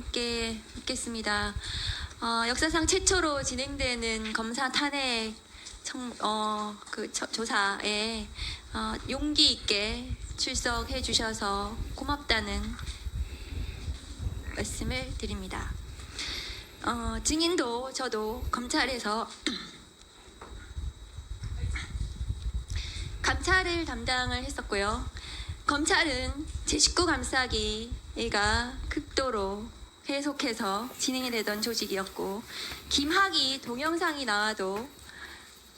함께 묻겠습니다. 역사상 최초로 진행되는 검사 탄핵 조사에 용기 있게 출석해 주셔서 고맙다는 말씀을 드립니다. 증인도 저도 검찰에서 감찰을 담당을 했었고요. 검찰은 제19 감싸기가 극도로 계속해서 진행이 되던 조직이었고, 김학의 동영상이 나와도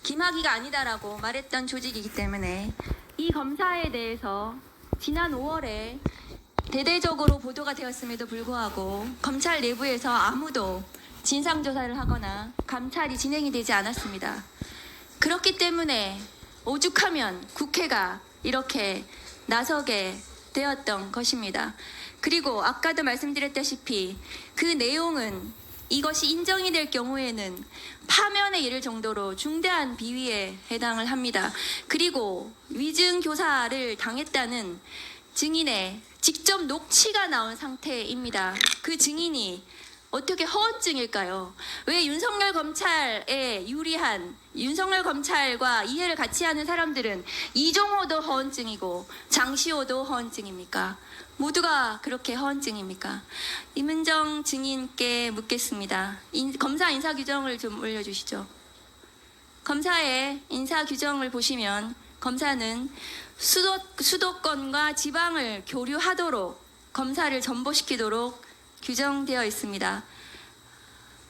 김학의가 아니다라고 말했던 조직이기 때문에 이 검사에 대해서 지난 5월에 대대적으로 보도가 되었음에도 불구하고 검찰 내부에서 아무도 진상조사를 하거나 감찰이 진행이 되지 않았습니다. 그렇기 때문에 오죽하면 국회가 이렇게 나서게 되었던 것입니다. 그리고 아까도 말씀드렸다시피 그 내용은 이것이 인정이 될 경우에는 파면에 이를 정도로 중대한 비위에 해당을 합니다. 그리고 위증 교사를 당했다는 증인의 직접 녹취가 나온 상태입니다. 그 증인이 어떻게 허언증일까요? 왜 윤석열 검찰에 유리한 윤석열 검찰과 이해를 같이 하는 사람들은 이종호도 허언증이고 장시호도 허언증입니까? 모두가 그렇게 허언증입니까? 임은정 증인께 묻겠습니다. 검사 인사 규정을 좀 올려주시죠. 검사의 인사 규정을 보시면 검사는 수도권과 지방을 교류하도록 검사를 전보시키도록 규정되어 있습니다.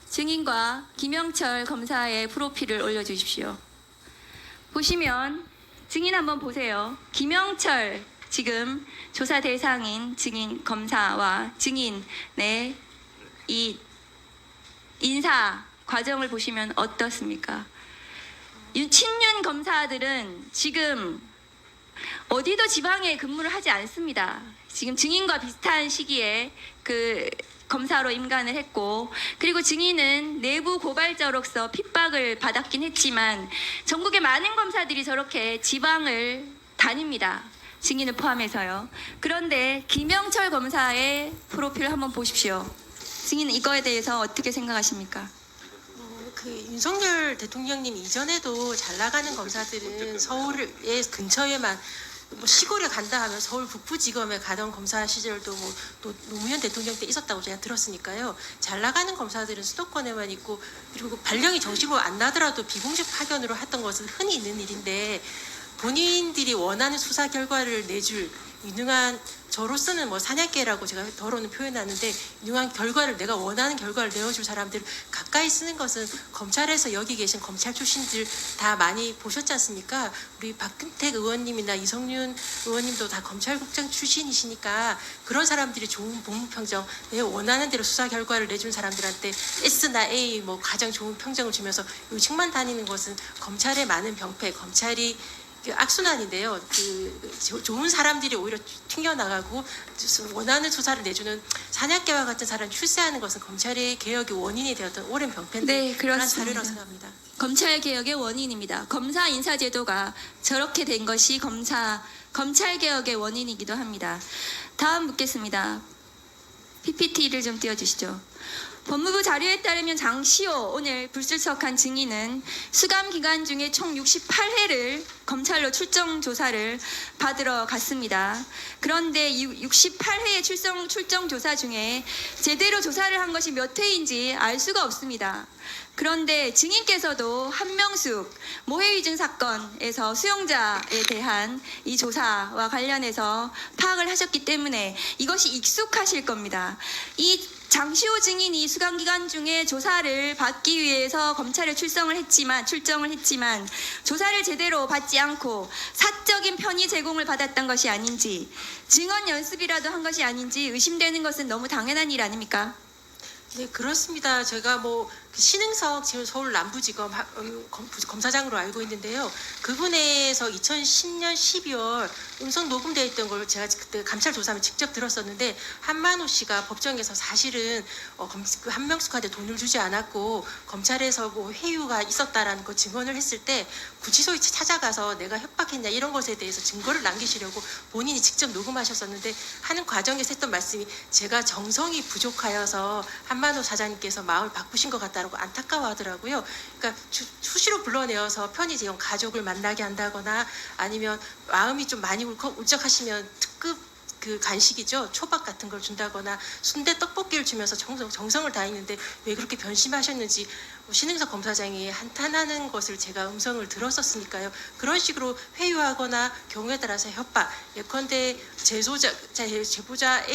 증인과 김영철 검사의 프로필을 올려주십시오. 보시면 증인 한번 보세요. 김영철 지금 조사 대상인 증인 검사와 증인의 이 인사 과정을 보시면 어떻습니까? 친윤 검사들은 지금 어디도 지방에 근무를 하지 않습니다. 지금 증인과 비슷한 시기에 그 검사로 임관을 했고, 그리고 증인은 내부 고발자로서 핍박을 받았긴 했지만 전국의 많은 검사들이 저렇게 지방을 다닙니다. 증인을 포함해서요. 그런데 김영철 검사의 프로필 한번 보십시오. 증인은 이거에 대해서 어떻게 생각하십니까? 윤석열 대통령님 이전에도 잘 나가는 검사들은 서울의 근처에만 시골에 간다 하면 서울 북부지검에 가던 검사 시절도 또 노무현 대통령 때 있었다고 제가 들었으니까요. 잘 나가는 검사들은 수도권에만 있고, 그리고 발령이 정식으로 안 나더라도 비공식 파견으로 했던 것은 흔히 있는 일인데, 본인들이 원하는 수사 결과를 내줄 유능한, 저로서는 사냥개라고 제가 더러는 표현하는데, 유능한 결과를, 내가 원하는 결과를 내어줄 사람들을 가까이 쓰는 것은 검찰에서 여기 계신 검찰 출신들 다 많이 보셨지 않습니까? 우리 박근택 의원님이나 이성윤 의원님도 다 검찰국장 출신이시니까 그런 사람들이 좋은 복무평정, 내가 원하는 대로 수사 결과를 내준 사람들한테 S나 A 가장 좋은 평정을 주면서 요직만 다니는 것은 검찰의 많은 병폐, 검찰이 악순환인데요. 좋은 사람들이 오히려 튕겨나가고 원하는 수사를 내주는 사냥개와 같은 사람이 출세하는 것은 검찰의 개혁의 원인이 되었던 오랜 병폐인데, 네, 그런 그렇습니다. 사례라고 생각합니다. 검찰 개혁의 원인입니다. 검사 인사 제도가 저렇게 된 것이 검찰 개혁의 원인이기도 합니다. 다음 묻겠습니다. PPT를 좀 띄워주시죠. 법무부 자료에 따르면 장시호 오늘 불출석한 증인은 수감 기간 중에 총 68회를 검찰로 출정 조사를 받으러 갔습니다. 그런데 68회의 출정 조사 중에 제대로 조사를 한 것이 몇 회인지 알 수가 없습니다. 그런데 증인께서도 한명숙 모해위증 사건에서 수용자에 대한 이 조사와 관련해서 파악을 하셨기 때문에 이것이 익숙하실 겁니다. 이 장시호 증인이 수감 기간 중에 조사를 받기 위해서 검찰에 출정을 했지만 조사를 제대로 받지 않고 사적인 편의 제공을 받았던 것이 아닌지, 증언 연습이라도 한 것이 아닌지 의심되는 것은 너무 당연한 일 아닙니까? 네, 그렇습니다. 제가 뭐 신흥석 지금 서울 남부지검 검사장으로 알고 있는데요. 그분에서 2010년 12월 음성 녹음되어 있던 걸 제가 그때 감찰 조사하면 직접 들었었는데, 한만호 씨가 법정에서 사실은 그 한명숙한테 돈을 주지 않았고 검찰에서 뭐 회유가 있었다라는 거 증언을 했을 때 구치소에 찾아가서 내가 협박했냐 이런 것에 대해서 증거를 남기시려고 본인이 직접 녹음하셨었는데, 하는 과정에서 했던 말씀이 제가 정성이 부족하여서 한만호 사장님께서 마음을 바꾸신 것 같다고 안타까워하더라고요. 그러니까 수시로 불러내어서 편의점 가족을 만나게 한다거나 아니면 마음이 좀 많이 울적하시면 특급 그 간식이죠. 초밥 같은 걸 준다거나 순대 떡볶이를 주면서 정성을 다했는데 왜 그렇게 변심하셨는지 신흥석 검사장이 한탄하는 것을 제가 음성을 들었었으니까요. 그런 식으로 회유하거나 경우에 따라서 협박, 예컨대 제보자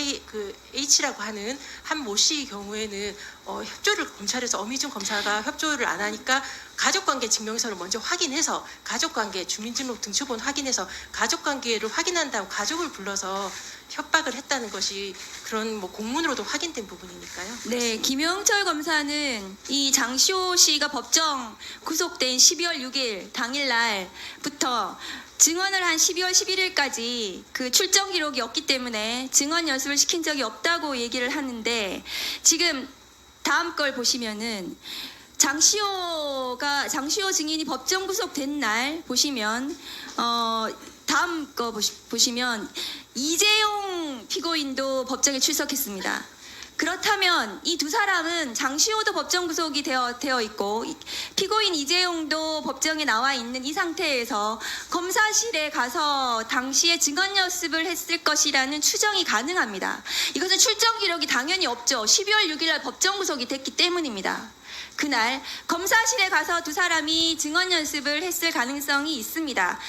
H라고 하는 한모 씨 경우에는 협조를 검찰에서 어미준 검사가 협조를 안 하니까 가족관계 증명서를 먼저 확인해서 가족관계 주민등록 등초본 확인해서 가족관계를 확인한다고 가족을 불러서 협박을 했다는 것이 그런 뭐 공문으로도 확인된 부분이니까요. 네, 김영철 검사는 이 장시호 씨가 법정 구속된 12월 6일 당일날부터 증언을 한 12월 11일까지 그 출정 기록이 없기 때문에 증언 연습을 시킨 적이 없다고 얘기를 하는데, 지금 다음 걸 보시면은 장시호 증인이 법정 구속된 날 보시면 다음 거 보시면 이재용 피고인도 법정에 출석했습니다. 그렇다면 이 두 사람은 장시호도 법정 구속이 되어 있고 피고인 이재용도 법정에 나와 있는 이 상태에서 검사실에 가서 당시에 증언 연습을 했을 것이라는 추정이 가능합니다. 이것은 출정 기록이 당연히 없죠. 12월 6일 날 법정 구속이 됐기 때문입니다. 그날 검사실에 가서 두 사람이 증언 연습을 했을 가능성이 있습니다.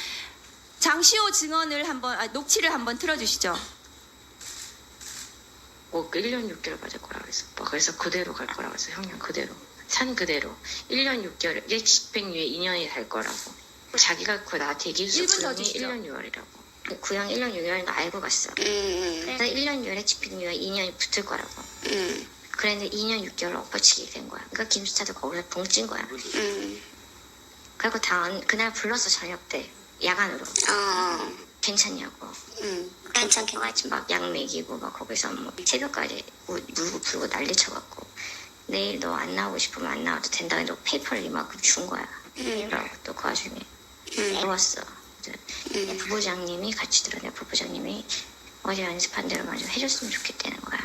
장시호 증언을 녹취를 한번 틀어주시죠. 뭐 1년 6개월 받을 거라고 했어. 그래서 그대로 갈 거라고 했어. 형량 그대로. 산 그대로. 1년 6개월, 얘 집행유예 2년이 될 거라고. 자기가 그 나한테 얘기해서 1분 더 구형이 주시죠. 1년 6월이라고. 구형 1년 6월인 거 알고 갔어. 그래서 1년 6월에 집행유예 2년이 붙을 거라고. 그랬는데 2년 6개월 엎어치게 된 거야. 그러니까 김수차도 거기서 붕찐 거야. 그리고 그날 불렀어. 저녁 때. 야간으로. 괜찮냐고. 괜찮게. 막 약 먹이고 막 거기서 뭐 새벽까지 물고 불고 난리 쳐갖고 내일 너 안 나오고 싶으면 안 나와도 된다. 너 페이퍼를 이만큼 준 거야. 그러고 또 그 와중에 누웠어. 부부장님이 같이 들어내. 부부장님이 어제 연습한 대로만 좀 해줬으면 좋겠다는 거야.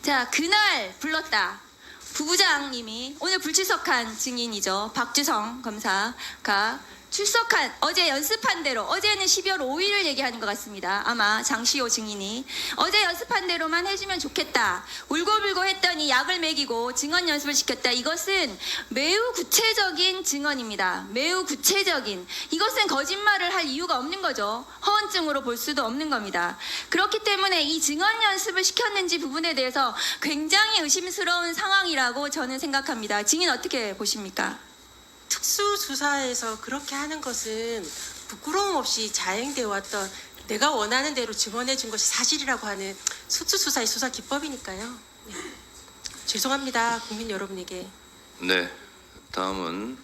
자, 그날 불렀다. 부부장님이 오늘 불출석한 증인이죠. 박주성 검사가 출석한 어제 연습한 대로, 어제는 12월 5일을 얘기하는 것 같습니다. 아마 장시호 증인이 어제 연습한 대로만 해주면 좋겠다. 울고불고 했더니 약을 먹이고 증언 연습을 시켰다. 이것은 매우 구체적인 증언입니다. 매우 구체적인. 이것은 거짓말을 할 이유가 없는 거죠. 허언증으로 볼 수도 없는 겁니다. 그렇기 때문에 이 증언 연습을 시켰는지 부분에 대해서 굉장히 의심스러운 상황이라고 저는 생각합니다. 증인 어떻게 보십니까? 특수수사에서 그렇게 하는 것은 부끄러움 없이 자행되어 왔던, 내가 원하는 대로 증언해 준 것이 사실이라고 하는 특수수사의 수사 기법이니까요. 네. 죄송합니다. 국민 여러분에게. 네, 다음은